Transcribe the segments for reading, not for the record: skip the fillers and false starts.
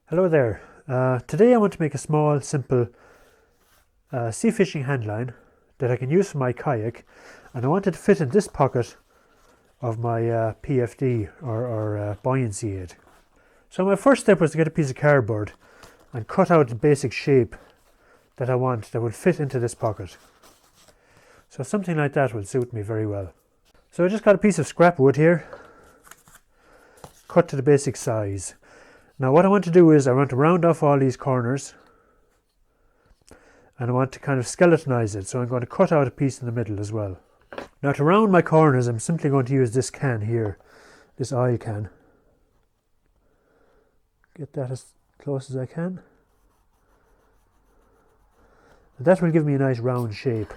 Hello there. Today I want to make a small, simple sea fishing handline that I can use for my kayak, and I want it to fit in this pocket of my PFD or buoyancy aid. So my first step was to get a piece of cardboard and cut out the basic shape that I want that would fit into this pocket. So something like that will suit me very well. So I just got a piece of scrap wood here, cut to the basic size. Now what I want to do is I want to round off all these corners and I want to kind of skeletonize it, so I'm going to cut out a piece in the middle as well. Now to round my corners I'm simply going to use this can here, this oil can. Get that as close as I can. And that will give me a nice round shape.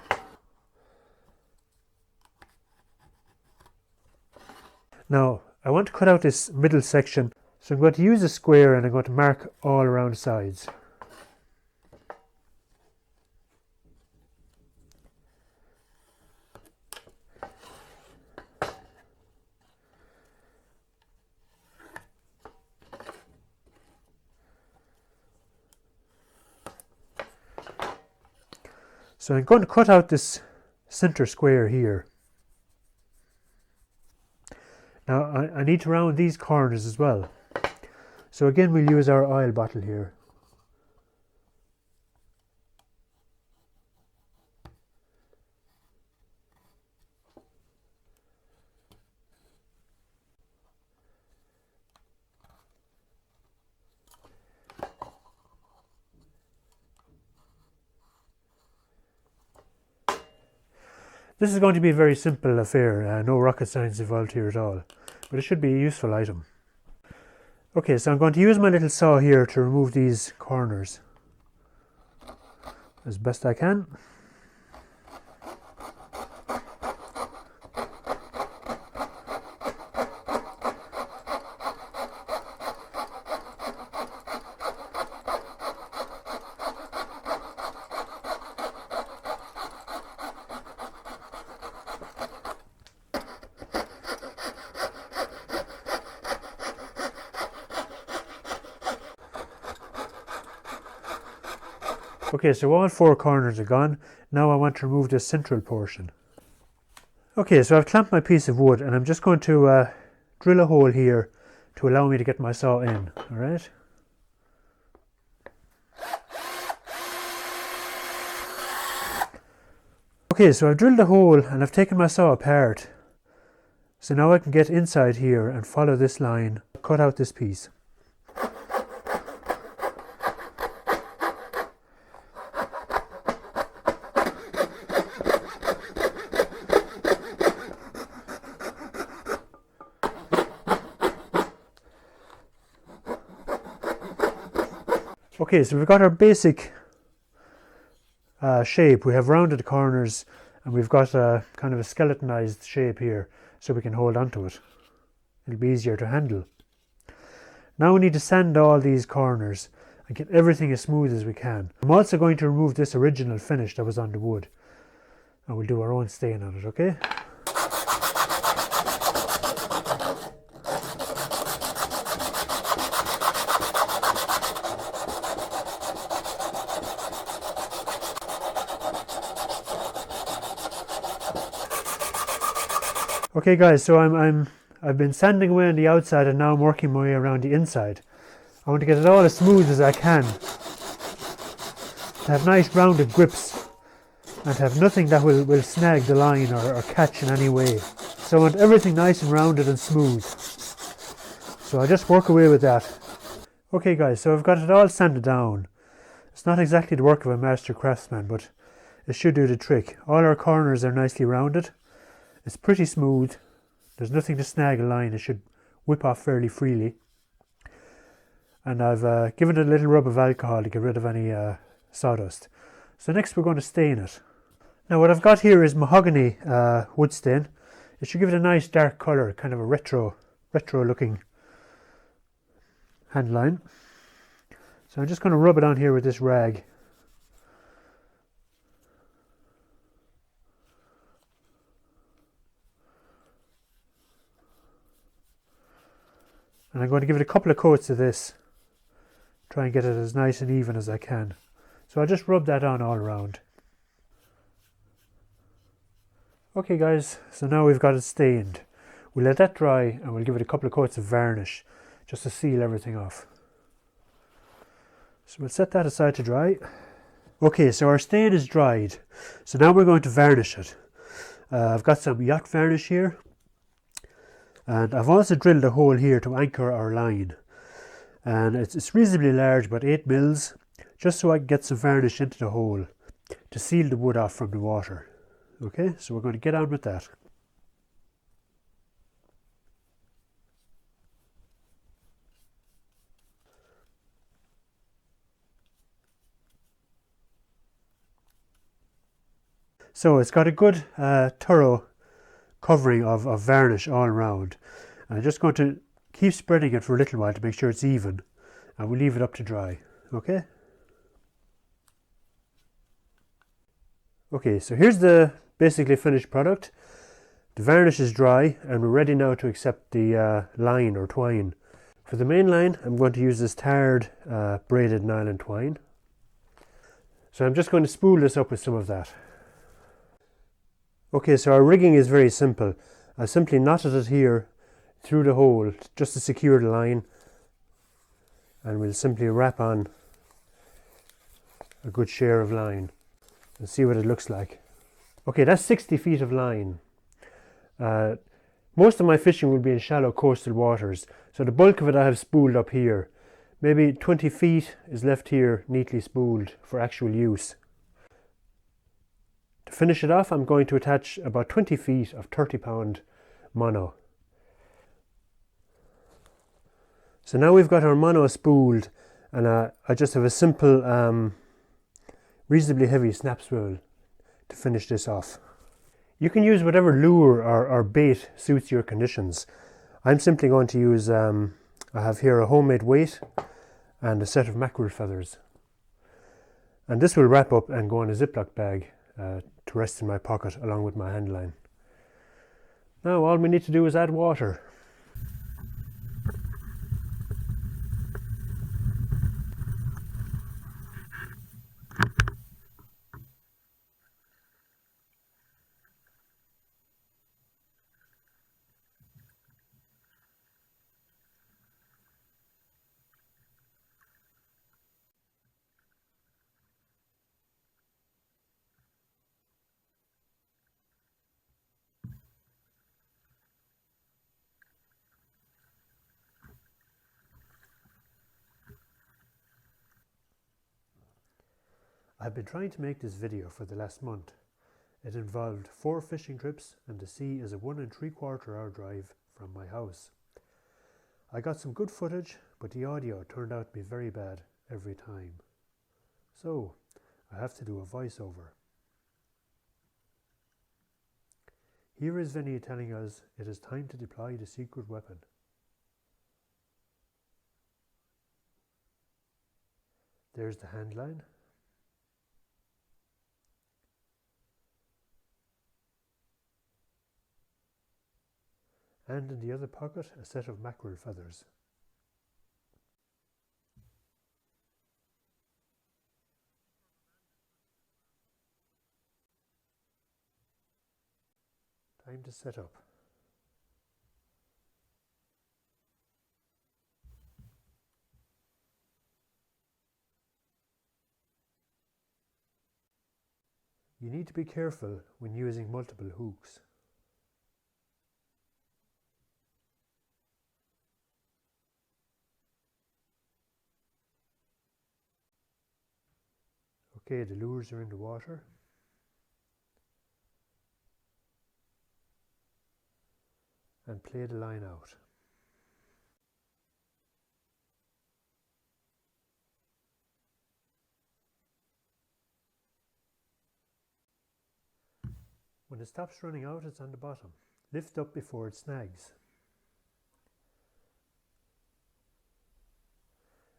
Now I want to cut out this middle section, so I'm going to use a square and I'm going to mark all around the sides. So I'm going to cut out this center square here. Now I need to round these corners as well. So again we'll use our oil bottle here. This is going to be a very simple affair, no rocket science involved here at all, but it should be a useful item. Okay, so I'm going to use my little saw here to remove these corners as best I can. Okay, so all four corners are gone. Now I want to remove this central portion. Okay, so I've clamped my piece of wood and I'm just going to drill a hole here to allow me to get my saw in, alright? Okay, so I've drilled a hole and I've taken my saw apart. So now I can get inside here and follow this line, cut out this piece. Okay, so we've got our basic shape. We have rounded the corners and we've got a kind of a skeletonized shape here so we can hold onto it. It'll be easier to handle. Now we need to sand all these corners and get everything as smooth as we can. I'm also going to remove this original finish that was on the wood and we'll do our own stain on it, okay? Okay guys, so I've been sanding away on the outside and now I'm working my way around the inside. I want to get it all as smooth as I can, to have nice rounded grips and to have nothing that will snag the line or catch in any way. So I want everything nice and rounded and smooth. So I just work away with that. Okay guys, so I've got it all sanded down. It's not exactly the work of a master craftsman, but it should do the trick. All our corners are nicely rounded. It's pretty smooth. There's nothing to snag a line. It should whip off fairly freely. And I've given it a little rub of alcohol to get rid of any sawdust. So next we're going to stain it. Now what I've got here is mahogany wood stain. It should give it a nice dark colour, kind of a retro looking handline. So I'm just going to rub it on here with this rag. And I'm going to give it a couple of coats of this Try and get it as nice and even as I can. So I'll just rub that on all around. Okay guys, so now we've got it stained. We'll let that dry and we'll give it a couple of coats of varnish just to seal everything off. So we'll set that aside to dry. Okay, so our stain is dried. So now we're going to varnish it. I've got some yacht varnish here. And I've also drilled a hole here to anchor our line. And it's reasonably large, about 8 mils, just so I can get some varnish into the hole to seal the wood off from the water. Okay, so we're going to get on with that. So it's got a good thorough covering of varnish all around. And I'm just going to keep spreading it for a little while to make sure it's even, and we'll leave it up to dry. Okay? Okay, so here's the basically finished product. The varnish is dry and we're ready now to accept the line or twine. For the main line, I'm going to use this tarred braided nylon twine. So I'm just going to spool this up with some of that. Okay, so our rigging is very simple. I simply knotted it here through the hole just to secure the line, and we'll simply wrap on a good share of line and see what it looks like. Okay, that's 60 feet of line. Most of my fishing will be in shallow coastal waters, so the bulk of it I have spooled up here. Maybe 20 feet is left here neatly spooled for actual use. To finish it off, I'm going to attach about 20 feet of 30-pound mono. So now we've got our mono spooled, and I just have a simple, reasonably heavy snap spool to finish this off. You can use whatever lure or bait suits your conditions. I'm simply going to use, I have here a homemade weight and a set of mackerel feathers. And this will wrap up and go in a Ziploc bag to rest in my pocket along with my handline. Now all we need to do is add water. I've been trying to make this video for the last month. It involved 4 fishing trips, and the sea is a 1 3/4 hour drive from my house. I got some good footage, but the audio turned out to be very bad every time. So I have to do a voiceover. Here is Vinnie telling us it is time to deploy the secret weapon. There's the handline. And in the other pocket, a set of mackerel feathers. Time to set up. You need to be careful when using multiple hooks. Okay, the lures are in the water. And play the line out. When it stops running out, it's on the bottom. Lift up before it snags.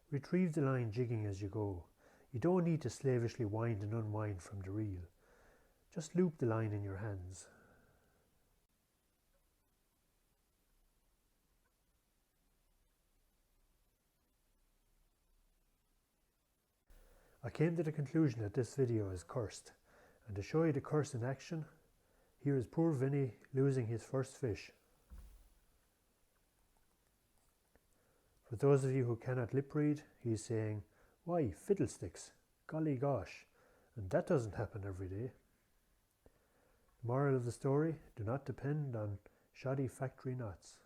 Retrieve the line jigging as you go. You don't need to slavishly wind and unwind from the reel. Just loop the line in your hands. I came to the conclusion that this video is cursed, and to show you the curse in action, here is poor Vinny losing his first fish. For those of you who cannot lip read, he is saying, "Why, fiddlesticks, golly gosh," and that doesn't happen every day. The moral of the story, do not depend on shoddy factory knots.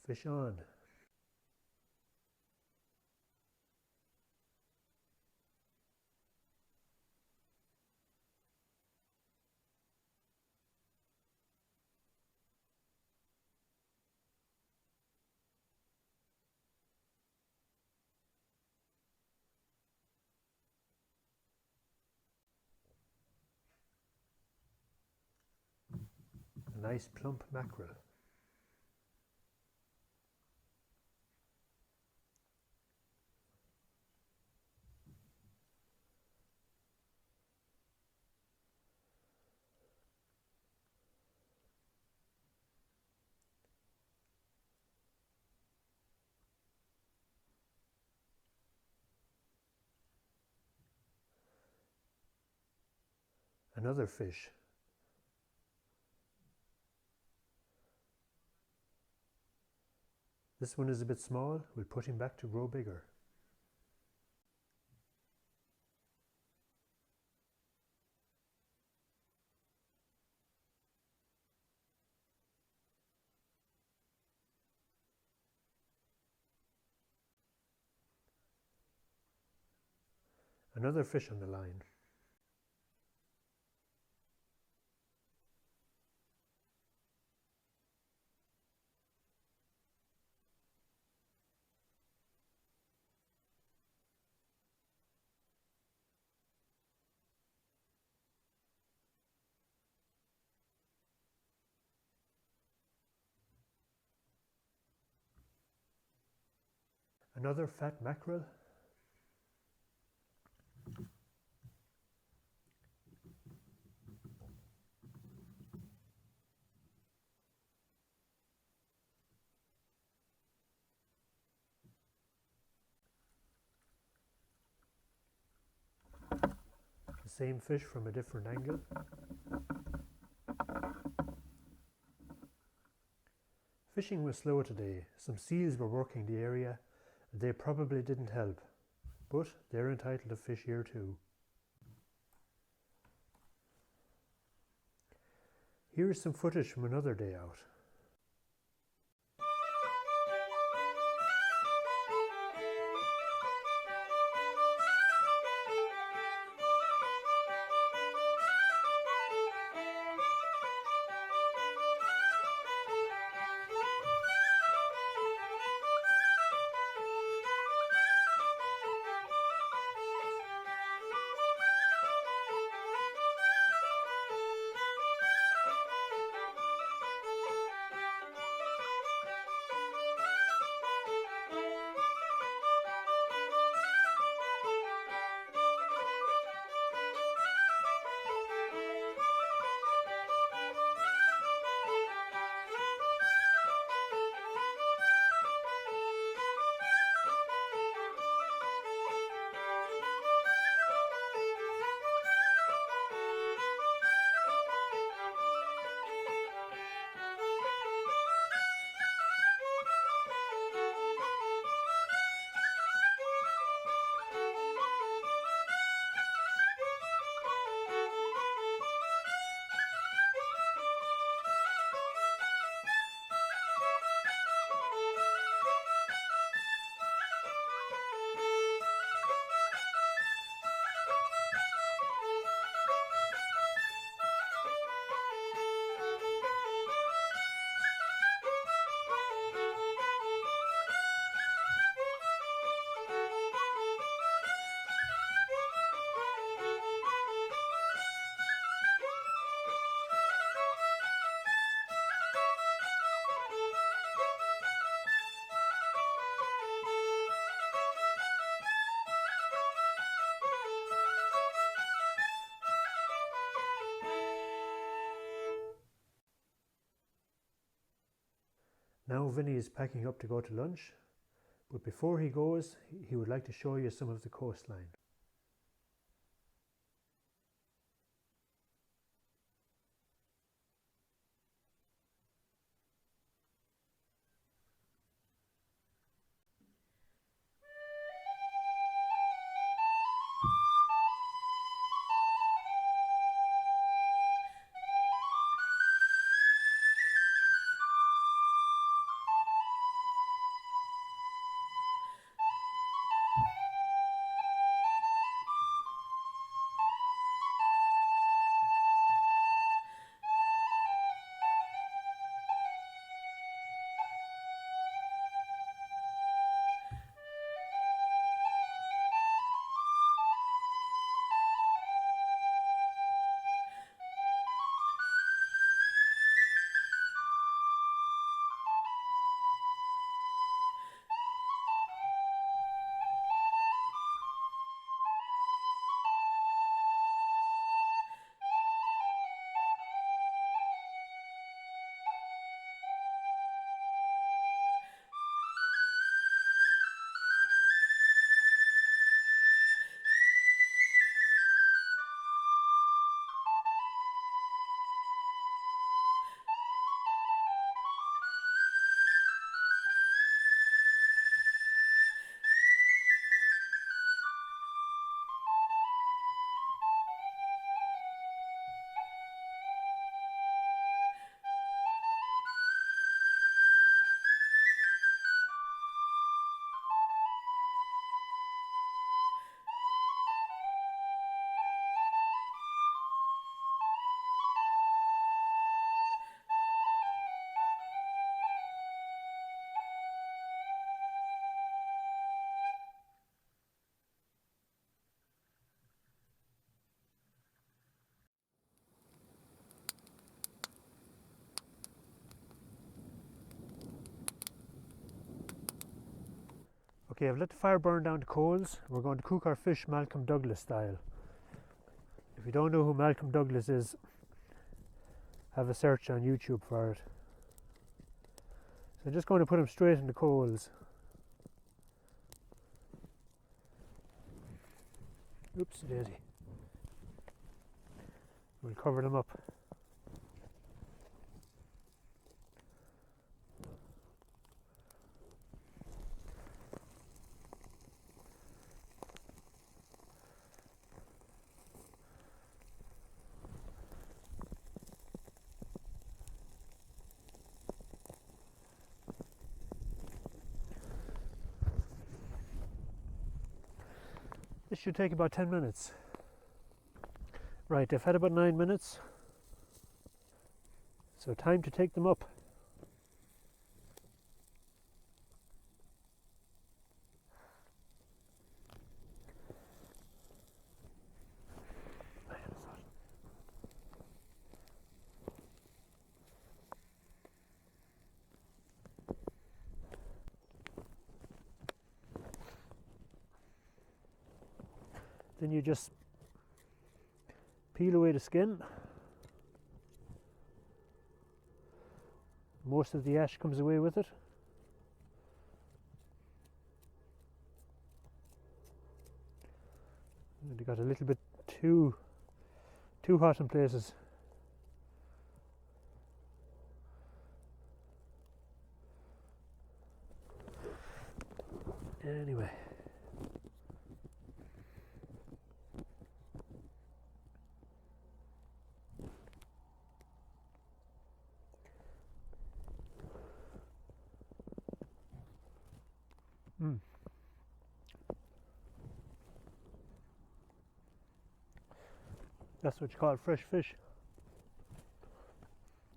Fish on. A nice plump mackerel. Another fish. This one is a bit small, we'll put him back to grow bigger. Another fish on the line. Another fat mackerel. The same fish from a different angle. Fishing was slow today. Some seals were working the area. They probably didn't help, but they're entitled to fish here too. Here is some footage from another day out. Now Vinny is packing up to go to lunch, but before he goes, he would like to show you some of the coastline. Okay, I've let the fire burn down to coals. We're going to cook our fish Malcolm Douglas style. If you don't know who Malcolm Douglas is, have a search on YouTube for it. So I'm just going to put them straight in the coals. Oops, daisy. We'll cover them up. This should take about 10 minutes. Right, they've had about 9 minutes. So time to take them up. Then you just peel away the skin. Most of the ash comes away with it. And it got a little bit too hot in places. Anyway. That's what you call fresh fish.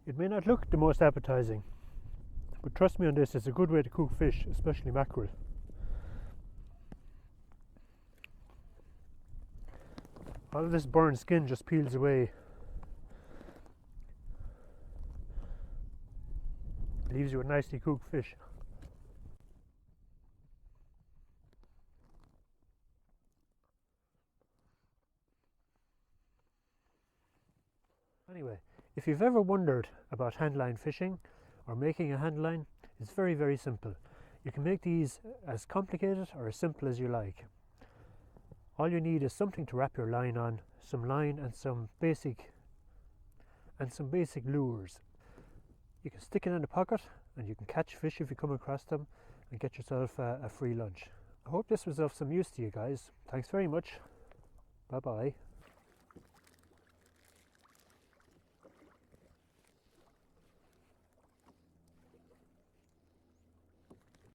It may not look the most appetizing, but trust me on this, it's a good way to cook fish, especially mackerel. All of this burnt skin just peels away. Leaves you with nicely cooked fish. Anyway, if you've ever wondered about handline fishing or making a handline, It's very, very simple. You can make these as complicated or as simple as you like. All you need is something to wrap your line on, some line and some basic lures. You can stick it in a pocket and you can catch fish if you come across them and get yourself a free lunch. I hope this was of some use to you guys. Thanks very much. Bye bye.